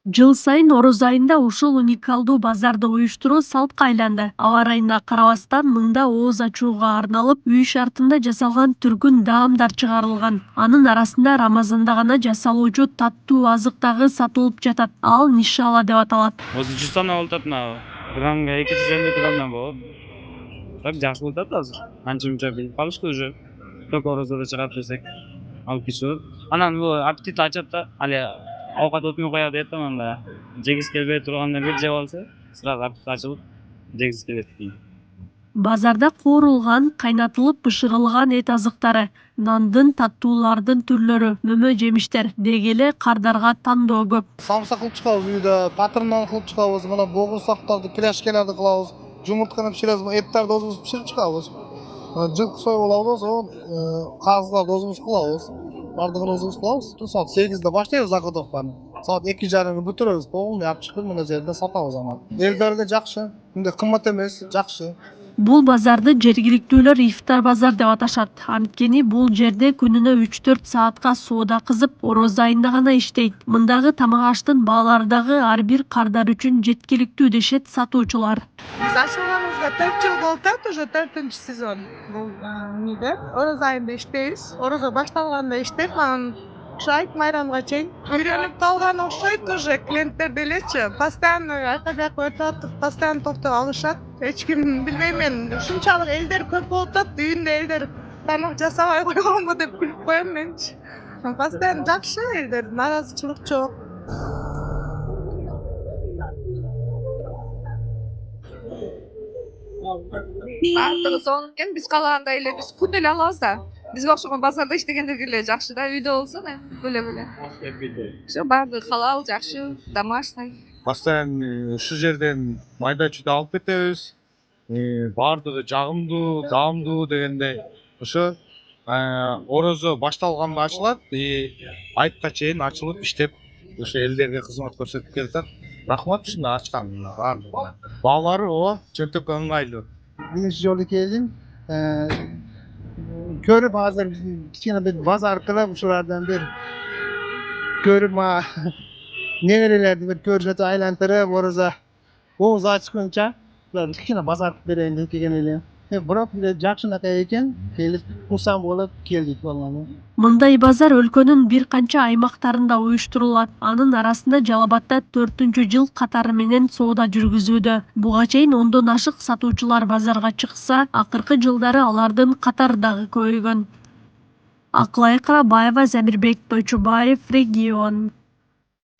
Жыл сайын Ороз айында ушул уникалдуу базарды уюштуруу салтка айланды. Аба ырайына карабастан мында ооз ачууга арналып үй шартында жасалган түргүн даамдар чыгарылган. Анын арасында Рамазанда гана жасалуучу таттуу азык дагы сатылып жатат. Ал нишала деп аталат. Осы 100 сом болуп атат мына. Грамга 250 грамдан болот. Так жакшы болуп атат азыр. Анча мынча билип калышты уже. Только орозодо чыгарып берсек алып кетишет. Анан бул аппетит ачат да, али оокат өтмөй коет дейт да мында. Жегиси келбей тургандан бир жеп алса, сразу аппетит ачылып, жегиси келет дейт. Базарда куурулган, кайнатылып бышырылган эт азыктары, нандын, таттуулардын түрлөрү, мөмө жемиштер, деги эле кардарга тандоо көп. Самса кылып чыгабыз үйдө, патырнан кылып чыгабыз, мына боорусактарды, пирожкилерди кылабыз, жумуртканы пиширебиз, эттерди өзүбүз пиширип чыгабыз. Жылкы союп алабыз, кагыздарды өзүбүз кылабыз. Бардыгын өзүбүз кылабыз. Саат 8-де баштайбыз заготовканы. Саат 2:30 бүтүрөбүз, полный алып чыгып мына жерде сатабыз анан. Элдерге жакшы, мындай кымбат эмес, жакшы. Бул базарды жергиликтүүлөр ифтар базар деп аташат. Анткени бул жерде күнүнө 3-4 саатка соода кызып, Ороз айында гана иштейт. Мындагы тамак аштын баалары дагы ар бир кардар үчүн жеткиликтүү дешет сатуучулар. Биз ачылганыбызга 4 жыл болуп атат, уже 4-нчү сезон. Бул эмнеде Ороз айында иштейбиз. Орозо башталганда иштеп, анан айт майрамга чейин үйрөнүп калган окшойт уже клиенттер делечи. Постоянно айка жака өтүп атып, постоянно токтоп алышат. Эч ким билбейм мен, ушунчалык элдер көп болуп атат, үйүндө элдер тамак жасабай койгонго деп күлүп коем менчи. Постоянно жакшы элдер, нааразычылык жок. Баардыгы сонун экен, биз каалагандай эле биз күнү эле алабыз да. Бизге окшогон базарда иштегендерге эле жакшы да, үйдө болсо да бөлө. Всё баардыгы халал, жакшы, домашний. Постоянно ушул жерден майда чүйдө алып кетебиз. Баардыгы жагымдуу, даамдуу дегендей. Ошо орозо башталганда ачылат, айтка чейин ачылып иштеп, ошо элдерге кызмат көрсөтүп келатат. Рахмат ушундай ачканына баардыгына. Баалары ооба, чөнтөккө ыңгайлуу. Биринчи жолу келдим. Көрүп азыр кичине бир базар кылып ушулардан бир көрүп неберелерди бир көрсөтүп айлантырып орозо ооз ачкынча кичине базар кылып берейин деп келген элем. Бирок жакшынакай экен, келип курсаң болот, келдик болгону. Мындай базар өлкөнүн бир канча аймактарында уюштурулат. Анын арасында Жалал Абадда 4-жыл катары менен соода жүргүзүүдө. Буга чейин 10дон ашык сатуучулар базарга чыкса, акыркы жылдары алардын катары дагы көбөйгөн. Акылай Карабаева, Замирбек Тойчубаев, Регион.